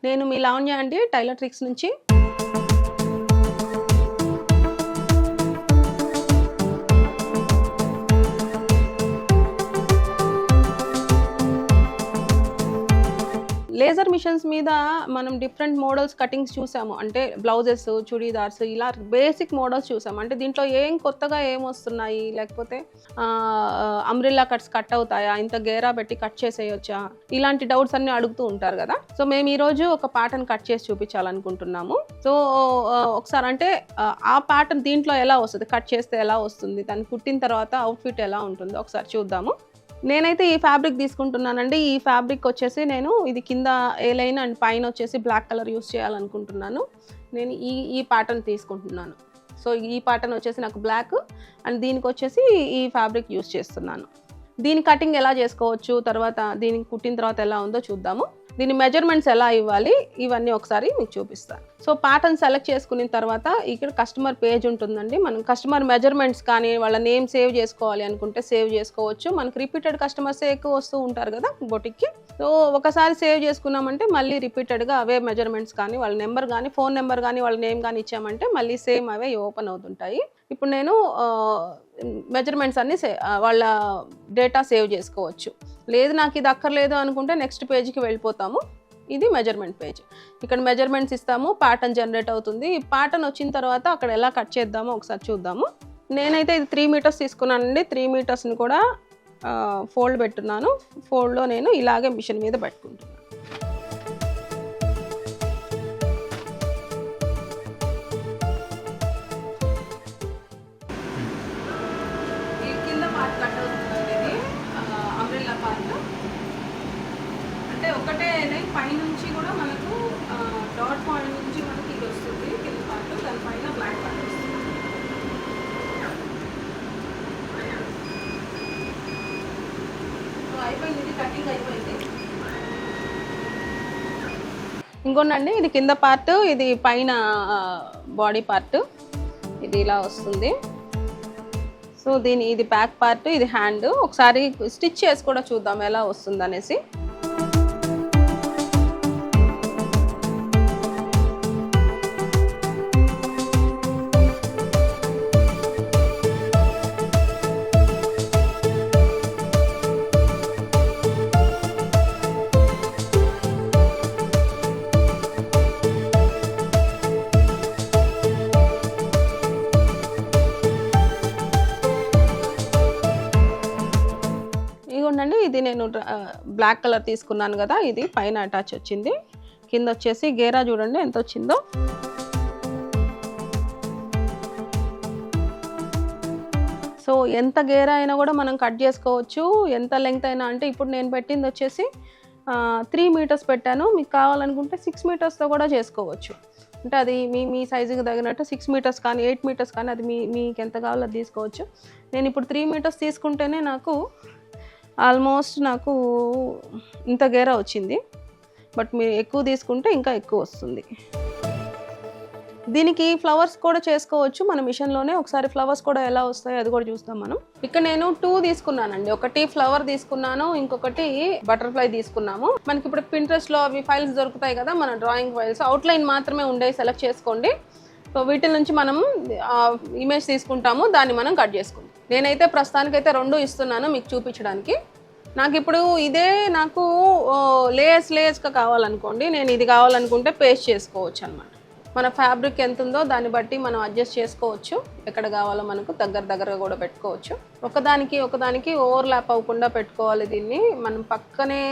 నేను మీ లావణ్య అండి, tailor tricks నుంచి. లేజర్ మిషన్స్ మీద మనం డిఫరెంట్ మోడల్స్ కటింగ్స్ చూసాము. అంటే బ్లౌజెస్, చుడీదార్స్ ఇలా బేసిక్ మోడల్స్ చూసాము. అంటే దీంట్లో ఏం కొత్తగా ఏం వస్తున్నాయి, లేకపోతే అంబ్రిల్లా కట్స్ కట్ అవుతాయా, ఇంత గేరా పెట్టి కట్ చేసేయొచ్చా, ఇలాంటి డౌట్స్ అన్ని అడుగుతూ ఉంటారు కదా. సో మేము ఈరోజు ఒక ప్యాటర్న్ కట్ చేసి చూపించాలనుకుంటున్నాము. సో ఒకసారి అంటే ఆ ప్యాటర్న్ దీంట్లో ఎలా వస్తుంది, కట్ చేస్తే ఎలా వస్తుంది, దాన్ని కుట్టిన తర్వాత అవుట్ఫిట్ ఎలా ఉంటుందో ఒకసారి చూద్దాము. నేనైతే ఈ ఫ్యాబ్రిక్ తీసుకుంటున్నానండి. ఈ ఫ్యాబ్రిక్ వచ్చేసి నేను ఇది కింద ఏ లైన్ అండ్ పైన వచ్చేసి బ్లాక్ కలర్ యూస్ చేయాలనుకుంటున్నాను. నేను ఈ ప్యాటర్న్ తీసుకుంటున్నాను. సో ఈ ప్యాటర్న్ వచ్చేసి నాకు బ్లాక్ అండ్ దీనికి వచ్చేసి ఈ ఫ్యాబ్రిక్ యూస్ చేస్తున్నాను. దీని కటింగ్ ఎలా చేసుకోవచ్చు, తర్వాత దీనికి కుట్టిన తర్వాత ఎలా ఉందో చూద్దాము. దీని మెజర్మెంట్స్ ఎలా ఇవ్వాలి ఇవన్నీ ఒకసారి మీకు చూపిస్తాను. సో ప్యాటర్న్ సెలెక్ట్ చేసుకున్న తర్వాత ఇక్కడ కస్టమర్ పేజ్ ఉంటుందండి. మనం కస్టమర్ మెజర్మెంట్స్ కానీ వాళ్ళ నేమ్ సేవ్ చేసుకోవాలి అనుకుంటే సేవ్ చేసుకోవచ్చు. మనకు రిపీటెడ్ కస్టమర్సే ఎక్కువ వస్తూ ఉంటారు కదా బొటిక్కి. సో ఒకసారి సేవ్ చేసుకున్నామంటే మళ్ళీ రిపీటెడ్గా అవే మెజర్మెంట్స్ కానీ వాళ్ళ నెంబర్ కానీ ఫోన్ నెంబర్ కానీ వాళ్ళ నేమ్ కానీ ఇచ్చామంటే మళ్ళీ సేమ్ అవే ఓపెన్ అవుతుంటాయి. ఇప్పుడు నేను మెజర్మెంట్స్ అన్నీ వాళ్ళ డేటా సేవ్ చేసుకోవచ్చు. లేదు నాకు ఇది అక్కర్లేదు అనుకుంటే నెక్స్ట్ పేజ్కి వెళ్ళిపోతాము. ఇది మెజర్మెంట్ పేజ్. ఇక్కడ మెజర్మెంట్స్ ఇస్తాము, ప్యాటర్న్ జనరేట్ అవుతుంది. ఈ ప్యాటర్న్ వచ్చిన తర్వాత అక్కడ ఎలా కట్ చేద్దామో ఒకసారి చూద్దాము. నేనైతే ఇది 3 మీటర్స్ తీసుకున్నానండి. 3 మీటర్స్ని కూడా ఫోల్డ్ పెట్టున్నాను. ఫోల్డ్లో నేను ఇలాగే మిషన్ మీద పెట్టుకుంటున్నాను. అంటే ఒకటే పైనుంచి కూడా మనకు డాట్ పాయింట్ నుంచి మనకి ఇది వస్తుంది కింద పార్ట్, దానిపైన బ్లాక్ పార్ట్ వస్తుంది. సో అయిపోయింది, ఇది కటింగ్ అయిపోయింది. ఇంకోనండి ఇది కింద పార్ట్, ఇది పైన బాడీ పార్ట్, ఇది ఇలా వస్తుంది. సో ఇది బ్యాక్ పార్ట్, ఇది హ్యాండ్. ఒకసారి స్టిచ్ చేసి కూడా చూద్దాం ఎలా వస్తుంది అనేసి. ఇదిగోండి, ఇది నేను బ్లాక్ కలర్ తీసుకున్నాను కదా, ఇది పైన అటాచ్ వచ్చింది. కింద వచ్చేసి గేరా చూడండి ఎంత వచ్చిందో. సో ఎంత గేరా అయినా కూడా మనం కట్ చేసుకోవచ్చు, ఎంత లెంగ్త్ అయినా. అంటే ఇప్పుడు నేను పెట్టింది వచ్చేసి 3 మీటర్స్ పెట్టాను. మీకు కావాలనుకుంటే 6 మీటర్స్తో కూడా చేసుకోవచ్చు. అంటే అది మీ సైజుకి తగినట్టు 6 మీటర్స్ కానీ 8 మీటర్స్ కానీ అది మీకు ఎంత కావాలో అది తీసుకోవచ్చు. నేను ఇప్పుడు 3 మీటర్స్ తీసుకుంటేనే నాకు ఆల్మోస్ట్ నాకు ఇంత గేరా వచ్చింది. బట్ మీరు ఎక్కువ తీసుకుంటే ఇంకా ఎక్కువ వస్తుంది. దీనికి ఫ్లవర్స్ కూడా చేసుకోవచ్చు మన మిషన్లోనే. ఒకసారి ఫ్లవర్స్ కూడా ఎలా వస్తాయో అది కూడా చూస్తాం మనం. ఇక్కడ నేను 2 తీసుకున్నానండి. ఒకటి ఫ్లవర్ తీసుకున్నాను, ఇంకొకటి బటర్ఫ్లై తీసుకున్నాము. మనకి ఇప్పుడు Pinterestలో అవి ఫైల్స్ దొరుకుతాయి కదా, మన డ్రాయింగ్ ఫైల్స్. అవుట్లైన్ మాత్రమే ఉండేవి సెలెక్ట్ చేసుకోండి. సో వీటి నుంచి మనం ఇమేజ్ తీసుకుంటాము, దాన్ని మనం కట్ చేసుకుంటాం. నేనైతే ప్రస్తుతానికైతే 2 ఇస్తున్నాను మీకు చూపించడానికి. నాకు ఇప్పుడు ఇదే నాకు లేయర్స్గా కావాలనుకోండి, నేను ఇది కావాలనుకుంటే పేస్ట్ చేసుకోవచ్చు అనమాట. మన ఫ్యాబ్రిక్ ఎంత ఉందో దాన్ని బట్టి మనం అడ్జస్ట్ చేసుకోవచ్చు. ఎక్కడ కావాలో మనకు దగ్గరగా కూడా పెట్టుకోవచ్చు. ఒకదానికి ఓవర్లాప్ అవ్వకుండా పెట్టుకోవాలి. దీన్ని మనం పక్కనే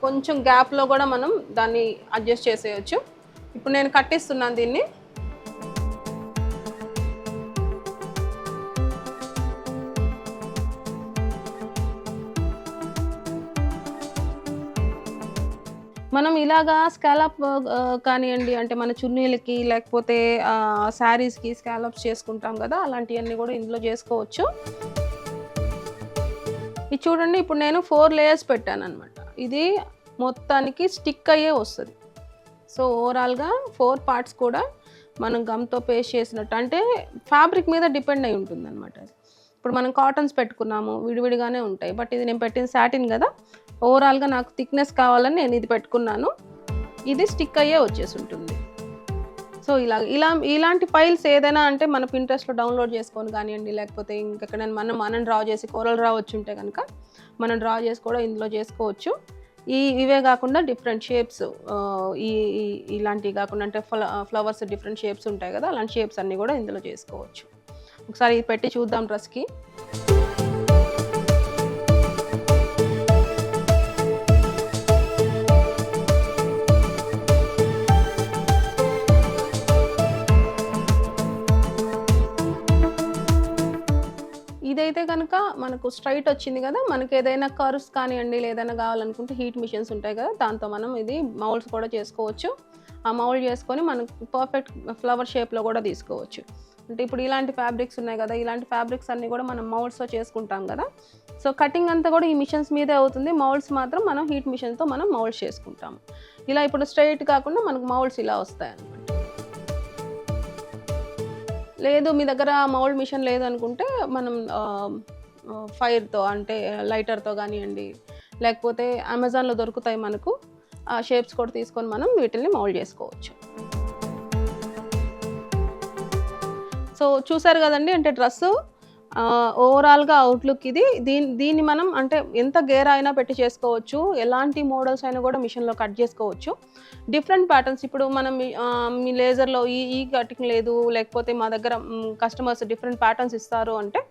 కొంచెం గ్యాప్లో కూడా మనం దాన్ని అడ్జస్ట్ చేసేయచ్చు. ఇప్పుడు నేను కట్టిస్తున్నాను దీన్ని. మనం ఇలాగా స్కాలప్ కానివ్వండి, అంటే మన చున్నీలకి లేకపోతే శారీస్కి స్కాలప్స్ చేసుకుంటాం కదా, అలాంటివన్నీ కూడా ఇందులో చేసుకోవచ్చు. ఇది చూడండి, ఇప్పుడు నేను 4 లేయర్స్ పెట్టాను అనమాట. ఇది మొత్తానికి స్టిక్ అయ్యే వస్తుంది. సో ఓవరాల్గా 4 పార్ట్స్ కూడా మనం గమ్తో పేస్ట్ చేసినట్టు, అంటే ఫ్యాబ్రిక్ మీద డిపెండ్ అయి ఉంటుంది అనమాట. ఇప్పుడు మనం కాటన్స్ పెట్టుకున్నాము, విడివిడిగానే ఉంటాయి. బట్ ఇది నేను పెట్టిన సాటిన్ కదా, ఓవరాల్గా నాకు థిక్నెస్ కావాలని నేను ఇది పెట్టుకున్నాను. ఇది స్టిక్ అయ్యే వచ్చేసి ఉంటుంది. సో ఇలాంటి ఫైల్స్ ఏదైనా అంటే మన పింట్రెస్ట్లో డౌన్లోడ్ చేసుకొని కానివ్వండి, లేకపోతే ఇంకెక్కడైనా మనం డ్రా చేసి కోరల్ డ్రా వచ్చి ఉంటే కనుక మనం డ్రా చేసి కూడా ఇందులో చేసుకోవచ్చు. ఇవే కాకుండా డిఫరెంట్ షేప్స్, ఇలాంటివి కాకుండా అంటే ఫ్లవర్స్ డిఫరెంట్ షేప్స్ ఉంటాయి కదా, అలాంటి షేప్స్ అన్నీ కూడా ఇందులో చేసుకోవచ్చు. ఒకసారి ఇది పెట్టి చూద్దాం డ్రెస్కి. ఇదైతే కనుక మనకు స్ట్రైట్ వచ్చింది కదా, మనకి ఏదైనా కర్వ్స్ కానివ్వండి ఏదైనా కావాలనుకుంటే హీట్ మిషన్స్ ఉంటాయి కదా, దాంతో మనం ఇది మౌల్డ్స్ కూడా చేసుకోవచ్చు. ఆ మౌల్డ్ చేసుకొని మనకు పర్ఫెక్ట్ ఫ్లవర్ షేప్లో కూడా తీసుకోవచ్చు. అంటే ఇప్పుడు ఇలాంటి ఫ్యాబ్రిక్స్ ఉన్నాయి కదా, ఇలాంటి ఫ్యాబ్రిక్స్ అన్నీ కూడా మనం మౌల్డ్స్తో చేసుకుంటాం కదా. సో కటింగ్ అంతా కూడా ఈ మిషన్స్ మీదే అవుతుంది, మౌల్డ్స్ మాత్రం మనం హీట్ మిషన్తో మనం మౌల్డ్స్ చేసుకుంటాము. ఇలా ఇప్పుడు స్ట్రైట్ కాకుండా మనకు మౌల్డ్స్ ఇలా వస్తాయి అన్నమాట. లేదు మీ దగ్గర మౌల్డ్ మిషన్ లేదనుకుంటే మనం ఫైర్తో అంటే లైటర్తో కానివ్వండి, లేకపోతే అమెజాన్లో దొరుకుతాయి మనకు ఆ షేప్స్ కూడా తీసుకొని మనం వీటిని మౌల్డ్ చేసుకోవచ్చు. సో చూసారు కదండి, అంటే డ్రెస్సు ఓవరాల్గా అవుట్లుక్ ఇది. దీన్ని మనం అంటే ఎంత గేర్ అయినా పెట్టి చేసుకోవచ్చు, ఎలాంటి మోడల్స్ అయినా కూడా మిషన్లో కట్ చేసుకోవచ్చు. డిఫరెంట్ ప్యాటర్న్స్ ఇప్పుడు మనం మీ లేజర్లో ఈ కటింగ్ లేదు, లేకపోతే మా దగ్గర కస్టమర్స్ డిఫరెంట్ ప్యాటర్న్స్ ఇస్తారు అంటే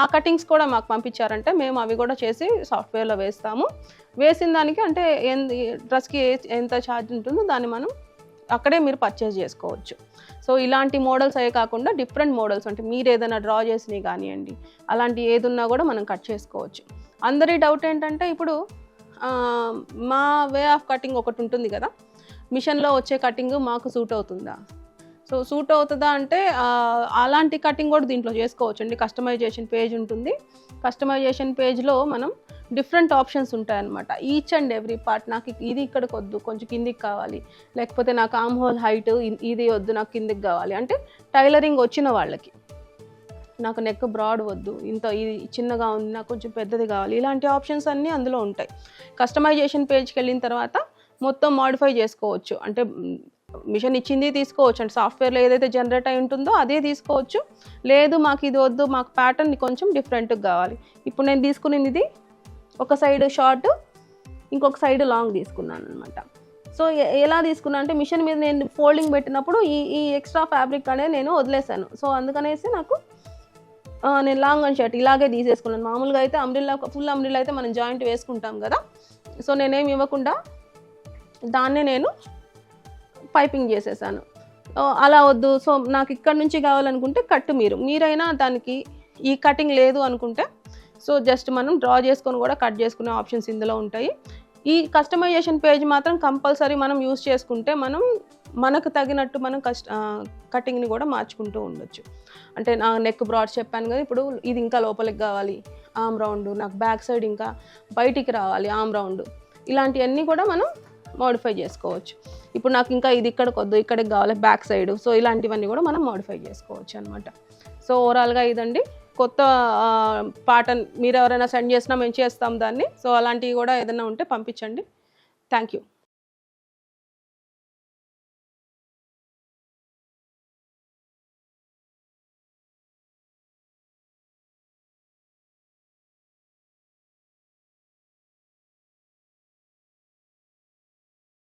ఆ కటింగ్స్ కూడా మాకు పంపించారంటే మేము అవి కూడా చేసి సాఫ్ట్వేర్లో వేస్తాము. వేసిన దానికి అంటే డ్రెస్కి ఎంత ఛార్జ్ ఉంటుందో దాన్ని మనం అక్కడే మీరు పర్చేస్ చేసుకోవచ్చు. సో ఇలాంటి మోడల్స్ అయ్యే కాకుండా డిఫరెంట్ మోడల్స్ అంటే మీరు ఏదైనా డ్రా చేసినవి కానివ్వండి, అలాంటి ఏదున్నా కూడా మనం కట్ చేసుకోవచ్చు. అందరి డౌట్ ఏంటంటే ఇప్పుడు మా వే ఆఫ్ కటింగ్ ఒకటి ఉంటుంది కదా, మిషన్లో వచ్చే కటింగ్ మాకు సూట్ అవుతుందా? సో సూట్ అవుతుందా అంటే అలాంటి కటింగ్ కూడా దీంట్లో చేసుకోవచ్చు అండి. కస్టమైజేషన్ పేజ్ ఉంటుంది. కస్టమైజేషన్ పేజ్లో మనం డిఫరెంట్ ఆప్షన్స్ ఉంటాయన్నమాట. ఈచ్ అండ్ ఎవ్రీ పార్ట్ నాకు ఇది ఇక్కడికి వద్దు, కొంచెం కిందికి కావాలి, లేకపోతే నాకు ఆర్మ్ హోల్ హైట్ ఇది వద్దు, నాకు కిందికి కావాలి అంటే టైలరింగ్ వచ్చిన వాళ్ళకి, నాకు నెక్ బ్రాడ్ వద్దు, ఇంత ఇది చిన్నగా ఉంది, నాకు కొంచెం పెద్దది కావాలి, ఇలాంటి ఆప్షన్స్ అన్నీ అందులో ఉంటాయి. కస్టమైజేషన్ పేజ్కి వెళ్ళిన తర్వాత మొత్తం మాడిఫై చేసుకోవచ్చు. అంటే మిషన్ ఇచ్చింది తీసుకోవచ్చు, అంటే సాఫ్ట్వేర్లో ఏదైతే జనరేట్ అయి ఉంటుందో అదే తీసుకోవచ్చు. లేదు మాకు ఇది వద్దు, మాకు ప్యాటర్న్ కొంచెం డిఫరెంట్గా కావాలి. ఇప్పుడు నేను తీసుకునేది ఇది ఒక సైడ్ షార్ట్, ఇంకొక సైడ్ లాంగ్ తీసుకున్నాను అనమాట. సో ఎలా తీసుకున్నా అంటే మిషన్ మీద నేను ఫోల్డింగ్ పెట్టినప్పుడు ఈ ఎక్స్ట్రా ఫ్యాబ్రిక్ అనేది నేను వదిలేసాను. సో అందుకనేసి నాకు నేను లాంగ్ అండ్ షర్ట్ ఇలాగే తీసేసుకున్నాను. మామూలుగా అయితే అంబ్రిల్లా ఫుల్ అంబ్రిల్లా అయితే మనం జాయింట్ వేసుకుంటాం కదా, సో నేనేమి ఇవ్వకుండా దాన్నే నేను పైపింగ్ చేసేసాను. అలా వద్దు, సో నాకు ఇక్కడ నుంచి కావాలనుకుంటే మీరైనా దానికి ఈ కటింగ్ లేదు అనుకుంటే సో జస్ట్ మనం డ్రా చేసుకొని కూడా కట్ చేసుకునే ఆప్షన్స్ ఇందులో ఉంటాయి. ఈ కస్టమైజేషన్ పేజ్ మాత్రం కంపల్సరీ మనం యూస్ చేసుకుంటే మనకు తగినట్టు మనం కటింగ్ని కూడా మార్చుకుంటూ ఉండొచ్చు. అంటే నా నెక్ బ్రాడ్ చెప్పాను కదా, ఇప్పుడు ఇది ఇంకా లోపలికి కావాలి ఆర్మ్ రౌండ్, నాకు బ్యాక్ సైడ్ ఇంకా బయటికి రావాలి ఆర్మ్ రౌండ్, ఇలాంటివన్నీ కూడా మనం మోడిఫై చేసుకోవచ్చు. ఇప్పుడు నాకు ఇంకా ఇది ఇక్కడికి వద్దు, ఇక్కడికి కావాలి బ్యాక్ సైడ్, సో ఇలాంటివన్నీ కూడా మనం మోడిఫై చేసుకోవచ్చు అనమాట. సో ఓవరాల్గా ఇదండి. కొత్త పాటర్న్ మీరు ఎవరైనా సెండ్ చేసినా మేము చేస్తాం దాన్ని. సో అలాంటివి కూడా ఏదైనా ఉంటే పంపించండి. Thank you.